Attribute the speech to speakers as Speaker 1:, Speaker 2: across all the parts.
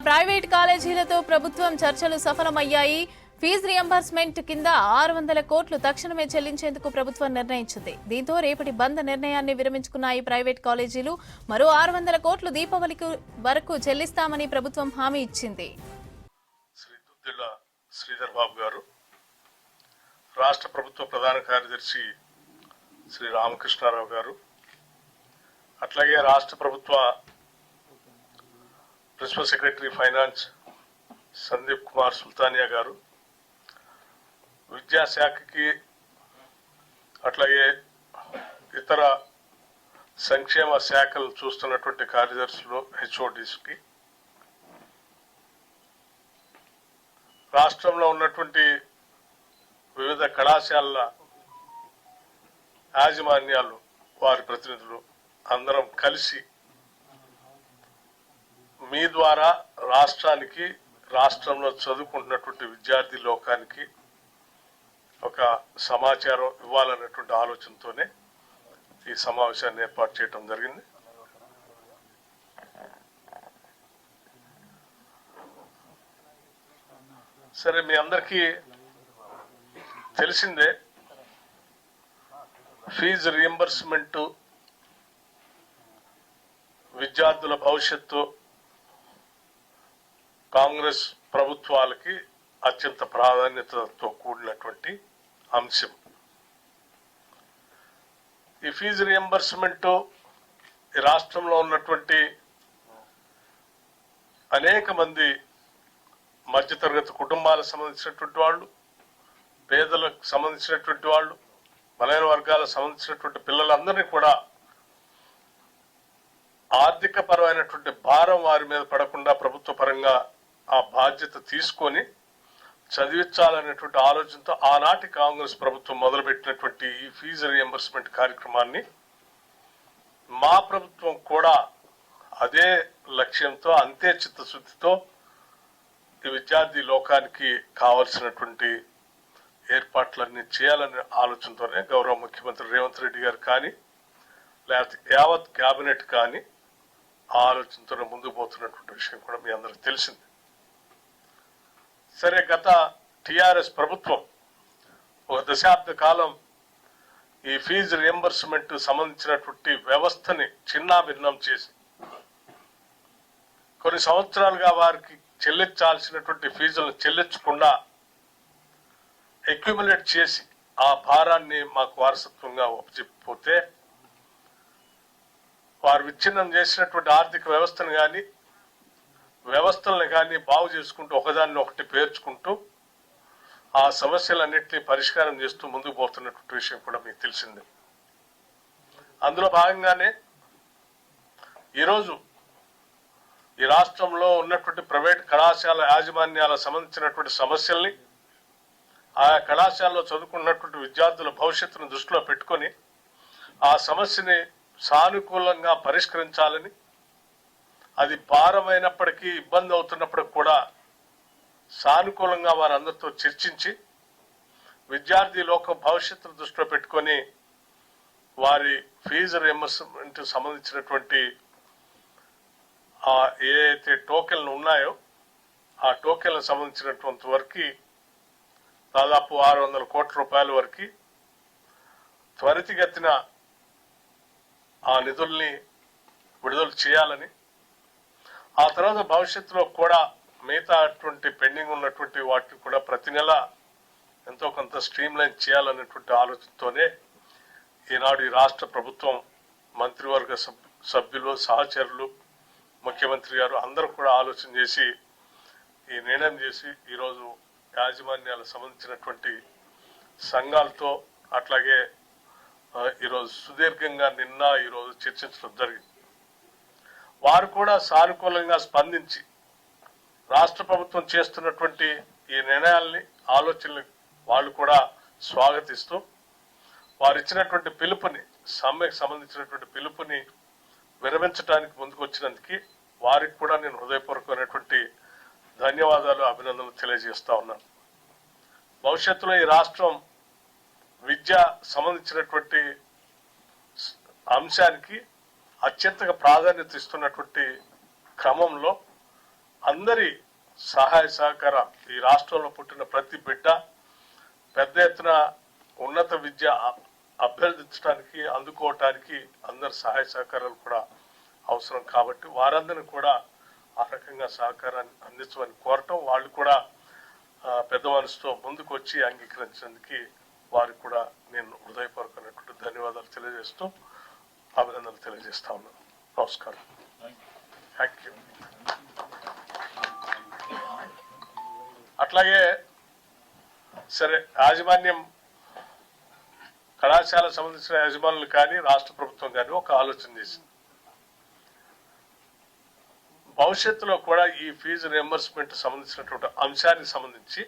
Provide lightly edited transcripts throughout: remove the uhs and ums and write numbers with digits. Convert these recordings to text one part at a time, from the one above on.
Speaker 1: Private కాలేజీలతో ప్రభుత్వం చర్చలు సఫలమయ్యాయి. Fee reimbursement కింద 600 కోట్లు తక్షణమే చెల్లించేందుకు ప్రభుత్వం నిర్ణయించింది. దీంతో రేపటి బంద్ నిర్ణయాన్ని విరమించుకున్నాయి ప్రైవేట్ కాలేజీలు. మరో 600 కోట్లు దీపావళి వరకు చెల్లిస్తామని ప్రభుత్వం హామీ ఇచ్చింది.
Speaker 2: శ్రీధర్ బాబు గారు, రాష్ట్ర ప్రభుత్వ ప్రధాన కార్యదర్శి శ్రీ రామకృష్ణారావు గారు, అట్లాగే రాష్ట్ర ప్రభుత్వ principal secretary finance Sandeep Kumar Sultania గారు, విద్యాశాఖకి అట్లాగే ఇతర సంక్షేమ శాఖలు చూస్తున్నటువంటి కార్యదర్శులు, హెచ్ఓడిస్కి, రాష్ట్రంలో ఉన్నటువంటి వివిధ కళాశాలల యాజమాన్యాలు, వారి ప్రతినిధులు అందరం కలిసి మీ ద్వారా రాష్ట్రానికి, రాష్ట్రంలో చదువుకుంటున్నటువంటి విద్యార్థి లోకానికి ఒక సమాచారం ఇవ్వాలన్నటువంటి ఆలోచనతోనే ఈ సమావేశాన్ని ఏర్పాటు చేయడం జరిగింది. సరే, మీ అందరికీ తెలిసిందే, ఫీజు రియంబర్స్మెంట్ విద్యార్థుల భవిష్యత్తు కాంగ్రెస్ ప్రభుత్వాలకి అత్యంత ప్రాధాన్యతతో కూడినటువంటి అంశం. ఈ ఫీజు రియంబర్స్మెంట్ ఈ రాష్ట్రంలో ఉన్నటువంటి అనేక మంది మధ్యతరగతి కుటుంబాలకు సంబంధించినటువంటి వాళ్ళు, పేదలకు సంబంధించినటువంటి వాళ్ళు, బలైన వర్గాలకు సంబంధించినటువంటి పిల్లలందరినీ కూడా ఆర్థిక పరమైనటువంటి భారం వారి మీద పడకుండా ప్రభుత్వ పరంగా ఆ బాధ్యత తీసుకొని చదివించాలనేటువంటి ఆలోచనతో ఆనాటి కాంగ్రెస్ ప్రభుత్వం మొదలుపెట్టినటువంటి ఈ ఫీజు రియంబర్స్మెంట్ కార్యక్రమాన్ని మా ప్రభుత్వం కూడా అదే లక్ష్యంతో, అంతే చిత్తశుద్ధితో ఈ విద్యార్థి లోకానికి కావలసినటువంటి ఏర్పాట్లన్నీ చేయాలనే ఆలోచనతోనే గౌరవ ముఖ్యమంత్రి రేవంత్ రెడ్డి గారు కానీ, లేకపోతే యావత్ క్యాబినెట్ కానీ ఆ ఆలోచనతోనే ముందుకు పోతున్నటువంటి విషయం కూడా మీ అందరికి తెలిసింది. సరే, గత టిఆర్ఎస్ ప్రభుత్వం ఒక దశాబ్ద కాలం ఈ ఫీజు రియంబర్స్మెంట్ సంబంధించినటువంటి వ్యవస్థని చిన్నాభిన్నం చేసి కొన్ని సంవత్సరాలుగా వారికి చెల్లించాల్సినటువంటి ఫీజులను చెల్లించకుండా అక్యుములేట్ చేసి ఆ భారాన్ని మాకు వారసత్వంగా ఒప్పచెప్పిపోతే వారు విచ్ఛిన్నం చేసినటువంటి ఆర్థిక వ్యవస్థను కానీ, వ్యవస్థలను కానీ బాగు చేసుకుంటూ ఒకదాన్ని ఒకటి పేర్చుకుంటూ ఆ సమస్యలన్నింటినీ పరిష్కారం చేస్తూ ముందుకు పోతున్నటువంటి విషయం కూడా మీకు తెలిసిందే. అందులో భాగంగానే ఈరోజు ఈ రాష్ట్రంలో ఉన్నటువంటి ప్రైవేట్ కళాశాల యాజమాన్యాలకు సంబంధించినటువంటి సమస్యల్ని, ఆయా కళాశాలలో చదువుకున్నటువంటి విద్యార్థుల భవిష్యత్తును దృష్టిలో పెట్టుకొని ఆ సమస్యని సానుకూలంగా పరిష్కరించాలని, అది భారమైనప్పటికీ, ఇబ్బంది అవుతున్నప్పటికి కూడా సానుకూలంగా వారందరితో చర్చించి విద్యార్థి లోక భవిష్యత్తును దృష్టిలో పెట్టుకొని వారి ఫీజు రియంబర్స్మెంట్ సంబంధించినటువంటి ఏదైతే టోకెన్లు ఉన్నాయో ఆ టోకెన్లకు సంబంధించినటువంటి వరకు దాదాపు 600 కోట్ల రూపాయల వరకు త్వరితగతిన ఆ నిధుల్ని విడుదల చేయాలని, ఆ తర్వాత భవిష్యత్తులో కూడా మిగతా అటువంటి పెండింగ్ ఉన్నటువంటి వాటిని కూడా ప్రతి నెల ఎంతో కొంత స్ట్రీమ్ లైన్ చేయాలనేటువంటి ఆలోచనతోనే ఈనాడు ఈ రాష్ట్ర ప్రభుత్వం, మంత్రివర్గ సభ్యులు, సహచరులు, ముఖ్యమంత్రి గారు అందరూ కూడా ఆలోచన చేసి ఈ నిర్ణయం చేసి ఈరోజు యాజమాన్యాలకు సంబంధించినటువంటి సంఘాలతో అట్లాగే ఈరోజు సుదీర్ఘంగా నిన్న ఈరోజు చర్చించడం జరిగింది. వారు కూడా సానుకూలంగా స్పందించి రాష్ట్ర ప్రభుత్వం చేస్తున్నటువంటి ఈ నిర్ణయాల్ని, ఆలోచనలు వాళ్ళు కూడా స్వాగతిస్తూ వారు ఇచ్చినటువంటి పిలుపుని, సమ్మెకు సంబంధించినటువంటి పిలుపుని విరమించడానికి ముందుకు వచ్చినందుకు వారికి కూడా నేను హృదయపూర్వకమైనటువంటి ధన్యవాదాలు, అభినందనలు తెలియజేస్తా ఉన్నాను. భవిష్యత్తులో ఈ రాష్ట్రం విద్య సంబంధించినటువంటి అంశానికి అత్యంత ప్రాధాన్యత ఇస్తున్నటువంటి క్రమంలో అందరి సహాయ సహకారం, ఈ రాష్ట్రంలో పుట్టిన ప్రతి బిడ్డ పెద్ద ఎత్తున ఉన్నత విద్య అభ్యర్థించడానికి, అందుకోవటానికి అందరి సహాయ సహకారాలు కూడా అవసరం. కాబట్టి వారందరినీ కూడా ఆ రకంగా సహకారాన్ని అందించమని కోరటం, వాళ్ళు కూడా పెద్ద మనసుతో ముందుకు వచ్చి అంగీకరించేందుకు వారికి కూడా నేను హృదయపూర్వకమైనటువంటి ధన్యవాదాలు తెలియజేస్తూ అభినందనలు తెలియజేస్తా ఉన్నాను. నమస్కారం. Thank you. అట్లాగే సరే, యాజమాన్యం కళాశాలకు సంబంధించిన యజమానులు కానీ రాష్ట్ర ప్రభుత్వం కానీ ఒక ఆలోచన చేసింది. భవిష్యత్తులో కూడా ఈ ఫీజు రియంబర్స్మెంట్ సంబంధించినటువంటి అంశానికి సంబంధించి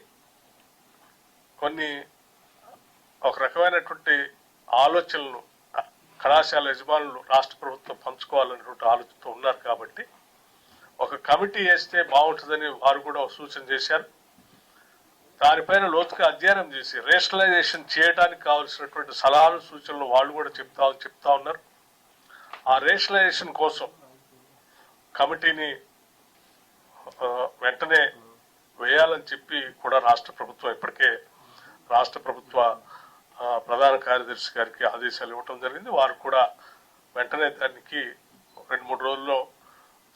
Speaker 2: కొన్ని ఒక రకమైనటువంటి ఆలోచనలు కళాశాల యజమానులు రాష్ట్ర ప్రభుత్వం పంచుకోవాలనేటువంటి ఆలోచనతో ఉన్నారు. కాబట్టి ఒక కమిటీ వేస్తే బాగుంటుందని వారు కూడా ఒక సూచన చేశారు. దానిపైన లోతుగా అధ్యయనం చేసి రేషనలైజేషన్ చేయడానికి కావాల్సినటువంటి సలహాలు సూచనలు వాళ్ళు కూడా చెప్తా ఉన్నారు. ఆ రేషనలైజేషన్ కోసం కమిటీని వెంటనే వేయాలని చెప్పి కూడా రాష్ట్ర ప్రభుత్వం ఇప్పటికే రాష్ట్ర ప్రభుత్వ ప్రధాన కార్యదర్శి గారికి ఆదేశాలు ఇవ్వటం జరిగింది. వారు కూడా వెంటనే దానికి 2-3 రోజుల్లో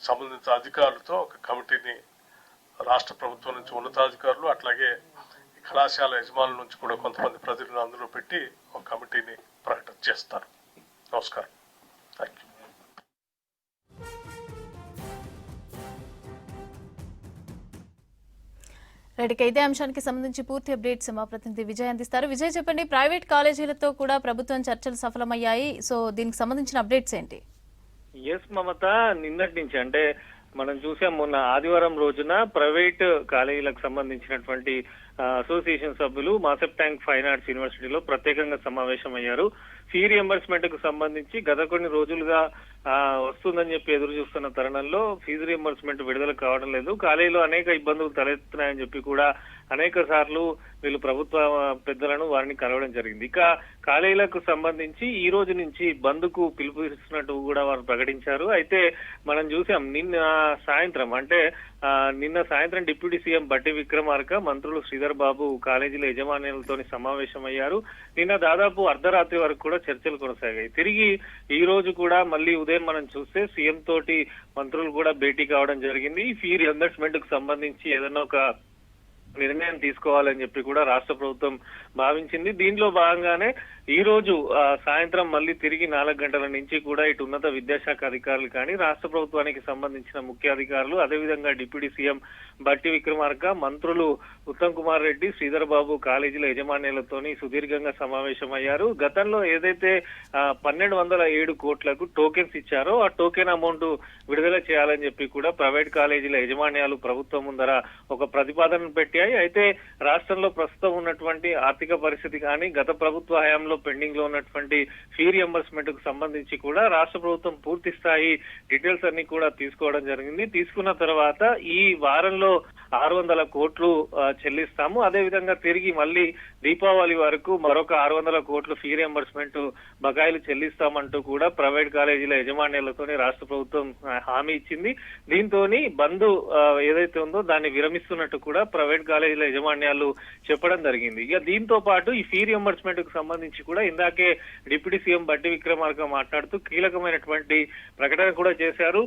Speaker 2: సంబంధిత అధికారులతో ఒక కమిటీని రాష్ట్ర ప్రభుత్వం నుంచి ఉన్నతాధికారులు, అట్లాగే కళాశాల యజమానుల నుంచి కూడా కొంతమంది ప్రతినిధులు అందులో పెట్టి ఒక కమిటీని ప్రకటన చేస్తారు. నమస్కారం. Thank you.
Speaker 1: రైట్, ఇదే అంశానికి సంబంధించి పూర్తి అప్డేట్స్ మా ప్రతినిధి విజయ్ అందిస్తారు. విజయ్, చెప్పండి, ప్రైవేట్ కాలేజీలతో కూడా ప్రభుత్వం చర్చలు సఫలమయ్యాయి. సో దీనికి సంబంధించిన అప్డేట్స్ ఏంటి?
Speaker 3: ఎస్ మమత, నిన్నటి నుంచి అంటే మనం చూసాం, మొన్న ఆదివారం రోజున ప్రైవేట్ కాలేజీలకు సంబంధించినటువంటి అసోసియేషన్ సభ్యులు మాసెప్ ట్యాంక్ ఫైన్ ఆర్ట్స్ యూనివర్సిటీలో ప్రత్యేకంగా సమావేశమయ్యారు. ఫీ రియంబర్స్మెంట్ కు సంబంధించి గత కొన్ని రోజులుగా వస్తుందని చెప్పి ఎదురు చూస్తున్న తరుణంలో ఫీజు రియంబర్స్మెంట్ విడుదల కావడం లేదు. కాలేజీలో అనేక ఇబ్బందులు తలెత్తున్నాయని చెప్పి కూడా అనేక సార్లు వీళ్ళు ప్రభుత్వ పెద్దలను వారిని కలవడం జరిగింది. ఇక కాలేజీలకు సంబంధించి ఈ రోజు నుంచి బంద్ కు పిలుపునిస్తున్నట్టు కూడా వారు ప్రకటించారు. అయితే మనం చూసాం నిన్న సాయంత్రం డిప్యూటీ సీఎం బట్టి విక్రమార్క, మంత్రులు శ్రీధర్ బాబు కాలేజీల యజమానులతో సమావేశమయ్యారు. నిన్న దాదాపు అర్ధరాత్రి వరకు కూడా చర్చలు కొనసాగాయి. తిరిగి ఈ రోజు కూడా మళ్ళీ ఉదయం మనం చూస్తే సీఎం తోటి మంత్రులు కూడా భేటీ కావడం జరిగింది. ఫీ రియంబర్స్మెంట్ కు సంబంధించి ఏదైనా ఒక నిర్ణయం తీసుకోవాలని చెప్పి కూడా రాష్ట్ర ప్రభుత్వం భావించింది. దీనిలో భాగంగానే ఈ రోజు సాయంత్రం మళ్ళీ తిరిగి 4 గంటల నుంచి కూడా ఇటు ఉన్నత విద్యాశాఖ అధికారులు కానీ రాష్ట్ర ప్రభుత్వానికి సంబంధించిన ముఖ్య అధికారులు, అదేవిధంగా డిప్యూటీ సీఎం బట్టి విక్రమార్క, మంత్రులు ఉత్తమ్ కుమార్ రెడ్డి, శ్రీధర్ బాబు కాలేజీల యజమానులతోని సుదీర్ఘంగా సమావేశమయ్యారు. గతంలో ఏదైతే 1207 కోట్లకు టోకెన్స్ ఇచ్చారో ఆ టోకెన్ అమౌంట్ విడుదల చేయాలని చెప్పి కూడా ప్రైవేట్ కాలేజీల యజమాన్యాలు ప్రభుత్వం ముందర ఒక ప్రతిపాదన పెట్టాయి. అయితే రాష్ట్రంలో ప్రస్తుతం ఉన్నటువంటి ఆర్థిక పరిస్థితి కానీ గత ప్రభుత్వ హయాంలో పెండింగ్ లో ఉన్నటువంటి ఫీ రియంబర్స్మెంట్ కు సంబంధించి కూడా రాష్ట్ర ప్రభుత్వం పూర్తి స్థాయి డీటెయిల్స్ అన్ని కూడా తీసుకోవడం జరిగింది. తీసుకున్న తర్వాత ఈ వారంలో 600 కోట్లు చెల్లిస్తాము. అదేవిధంగా తిరిగి మళ్ళీ దీపావళి వరకు మరొక 600 కోట్లు ఫీ రియంబర్స్మెంట్ బకాయిలు చెల్లిస్తామంటూ కూడా ప్రైవేట్ కాలేజీల యజమాన్యాలతోనే రాష్ట్ర ప్రభుత్వం హామీ ఇచ్చింది. దీంతో బంద్ ఏదైతే ఉందో దాన్ని విరమిస్తున్నట్టు కూడా ప్రైవేట్ కాలేజీల యజమాన్యాలు చెప్పడం జరిగింది. ఇక దీంతో పాటు ఈ ఫీ రియంబర్స్మెంట్ కు సంబంధించి కూడా ఇందాకే డిప్యూటీ సీఎం బట్టి విక్రమార్క మాట్లాడుతూ కీలకమైనటువంటి ప్రకటన కూడా చేశారు.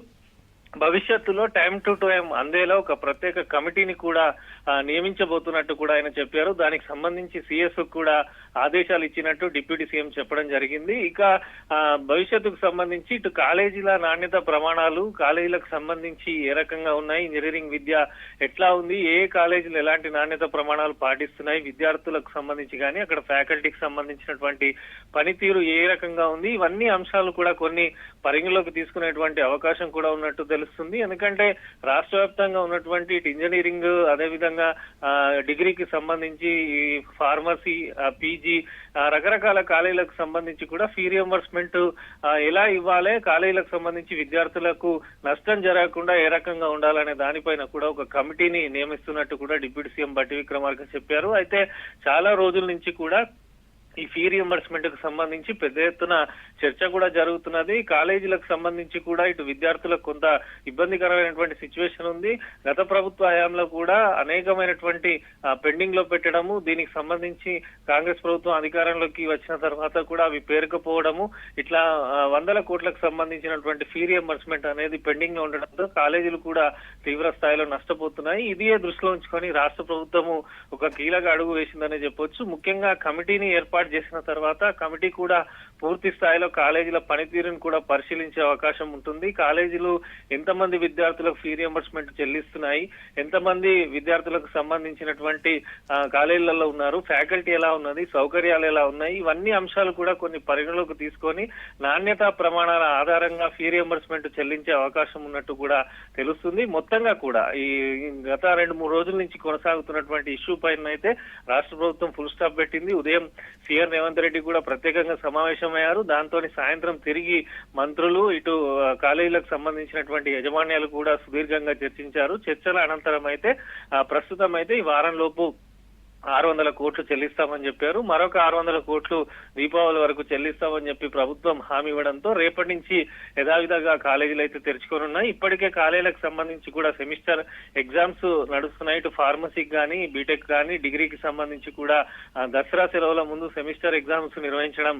Speaker 3: భవిష్యత్తులో టైం టు టైం అందేలా ఒక ప్రత్యేక కమిటీని కూడా నియమించబోతున్నట్టు కూడా ఆయన చెప్పారు. దానికి సంబంధించి సిఎస్ కూడా ఆదేశాలు ఇచ్చినట్టు డిప్యూటీ సీఎం చెప్పడం జరిగింది. ఇక భవిష్యత్తుకు సంబంధించి ఇటు కాలేజీల నాణ్యత ప్రమాణాలు, కాలేజీలకు సంబంధించి ఏ రకంగా ఉన్నాయి, ఇంజనీరింగ్ విద్య ఎట్లా ఉంది, ఏ కాలేజీలు ఎలాంటి నాణ్యత ప్రమాణాలు పాటిస్తున్నాయి, విద్యార్థులకు సంబంధించి కానీ అక్కడ ఫ్యాకల్టీకి సంబంధించినటువంటి పనితీరు ఏ రకంగా ఉంది, ఇవన్నీ అంశాలు కూడా కొన్ని పరిగణలోకి తీసుకునేటువంటి అవకాశం కూడా ఉన్నట్టు తెలుస్తుంది. ఎందుకంటే రాష్ట్ర వ్యాప్తంగా ఉన్నటువంటి ఇంజనీరింగ్, అదేవిధంగా డిగ్రీకి సంబంధించి ఫార్మసీ, పీజీ రకరకాల కాలేజీలకు సంబంధించి కూడా ఫీ రియంబర్స్మెంట్ ఎలా ఇవ్వాలి, కాలేజీలకు సంబంధించి విద్యార్థులకు నష్టం జరగకుండా ఏ రకంగా ఉండాలనే దానిపైన కూడా ఒక కమిటీని నియమిస్తున్నట్టు కూడా డిప్యూటీ సీఎం బట్టి విక్రమార్క చెప్పారు. అయితే చాలా రోజుల నుంచి కూడా ఈ ఫీ రియంబర్స్మెంట్ కు సంబంధించి పెద్ద ఎత్తున చర్చ కూడా జరుగుతున్నది. కాలేజీలకు సంబంధించి కూడా ఇటు విద్యార్థులకు కొంత ఇబ్బందికరమైనటువంటి సిచ్యువేషన్ ఉంది. గత ప్రభుత్వ హయాంలో కూడా అనేకమైనటువంటి పెండింగ్ లో పెట్టడము, దీనికి సంబంధించి కాంగ్రెస్ ప్రభుత్వం అధికారంలోకి వచ్చిన తర్వాత కూడా అవి పేరుకపోవడము, ఇట్లా వందల కోట్లకు సంబంధించినటువంటి ఫీ రియంబర్స్మెంట్ అనేది పెండింగ్ లో ఉండడంతో కాలేజీలు కూడా తీవ్ర స్థాయిలో నష్టపోతున్నాయి. ఇదే దృష్టిలో ఉంచుకొని రాష్ట్ర ప్రభుత్వము ఒక కీలక అడుగు వేసిందనే చెప్పొచ్చు. ముఖ్యంగా కమిటీని ఏర్పాటు చేసిన తర్వాత కమిటీ కూడా పూర్తి స్థాయిలో కాలేజీల పనితీరును కూడా పరిశీలించే అవకాశం ఉంటుంది. కాలేజీలు ఎంతమంది విద్యార్థులకు ఫీ రియంబర్స్మెంట్ చెల్లిస్తున్నాయి, ఎంతమంది విద్యార్థులకు సంబంధించినటువంటి కాలేజీలలో ఉన్నారు, ఫ్యాకల్టీ ఎలా ఉన్నది, సౌకర్యాలు ఎలా ఉన్నాయి, ఇవన్నీ అంశాలు కూడా కొన్ని పరిగణలోకి తీసుకొని నాణ్యతా ప్రమాణాల ఆధారంగా ఫీ రియంబర్స్మెంట్ చెల్లించే అవకాశం ఉన్నట్టు కూడా తెలుస్తుంది. మొత్తంగా కూడా ఈ గత 2-3 రోజుల నుంచి కొనసాగుతున్నటువంటి ఇష్యూ పైన అయితే రాష్ట్ర ప్రభుత్వం ఫుల్ స్టాప్ పెట్టింది. ఉదయం సీఎం రేవంత్ రెడ్డి కూడా ప్రత్యేకంగా సమావేశమయ్యారు. దాంతో సాయంత్రం తిరిగి మంత్రులు ఇటు కాలేజీలకు సంబంధించినటువంటి యజమాన్యాలు కూడా సుదీర్ఘంగా చర్చించారు. చర్చల అనంతరం అయితే ప్రస్తుతం అయితే ఈ వారం లోపు 600 కోట్లు చెల్లిస్తామని చెప్పారు. మరొక 600 కోట్లు దీపావళి వరకు చెల్లిస్తామని చెప్పి ప్రభుత్వం హామీ ఇవ్వడంతో రేపటి నుంచి యథావిధంగా కాలేజీలు అయితే తెరుచుకొని ఉన్నాయి. ఇప్పటికే కాలేజీలకు సంబంధించి కూడా సెమిస్టర్ ఎగ్జామ్స్ నడుస్తున్నాయి. ఇటు ఫార్మసీకి కానీ, బీటెక్ కానీ, డిగ్రీకి సంబంధించి కూడా దసరా సెలవుల ముందు సెమిస్టర్ ఎగ్జామ్స్ నిర్వహించడం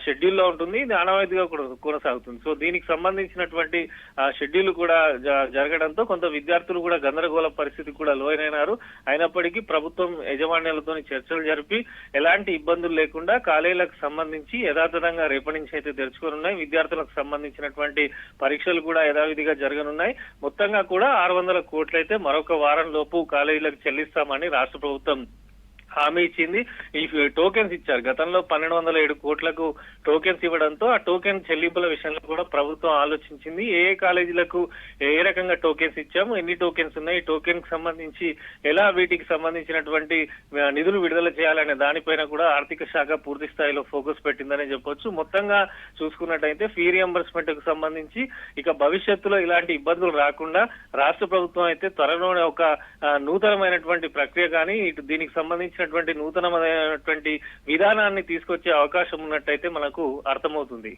Speaker 3: షెడ్యూల్లో ఉంటుంది. ఇది ఆనవాయితీగా కొనసాగుతుంది. సో దీనికి సంబంధించినటువంటి షెడ్యూల్ కూడా జరగడంతో కొంత విద్యార్థులు కూడా గందరగోళ పరిస్థితి కూడా లోనైనారు. అయినప్పటికీ ప్రభుత్వం యజమాని చర్చలు జరిపి ఎలాంటి ఇబ్బందులు లేకుండా కాలేజీలకు సంబంధించి యథాతథంగా రేపటి నుంచి అయితే తెరుచుకొని ఉన్నాయి. విద్యార్థులకు సంబంధించినటువంటి పరీక్షలు కూడా యథావిధిగా జరగనున్నాయి. మొత్తంగా కూడా 600 కోట్లు అయితే మరొక వారం లోపు కాలేజీలకు చెల్లిస్తామని రాష్ట్ర ప్రభుత్వం హామీ ఇచ్చింది. ఈ టోకెన్స్ ఇచ్చారు. గతంలో 1207 కోట్లకు టోకెన్స్ ఇవ్వడంతో ఆ టోకెన్ చెల్లింపుల విషయంలో కూడా ప్రభుత్వం ఆలోచించింది. ఏ కాలేజీలకు ఏ రకంగా టోకెన్స్ ఇచ్చాము, ఎన్ని టోకెన్స్ ఉన్నాయి, టోకెన్ కి సంబంధించి ఎలా వీటికి సంబంధించినటువంటి నిధులు విడుదల చేయాలనే దానిపైన కూడా ఆర్థిక శాఖ పూర్తి స్థాయిలో ఫోకస్ పెట్టిందనే చెప్పొచ్చు. మొత్తంగా చూసుకున్నట్టయితే ఫీ రియంబర్స్మెంట్ కు సంబంధించి ఇక భవిష్యత్తులో ఇలాంటి ఇబ్బందులు రాకుండా రాష్ట్ర ప్రభుత్వం అయితే త్వరలోనే ఒక నూతనమైనటువంటి ప్రక్రియ కానీ ఇటు దీనికి సంబంధించి నూతనమైనటువంటి విధానాన్ని తీసుకొచ్చే అవకాశం ఉన్నట్టయితే మనకు అర్థమవుతుంది.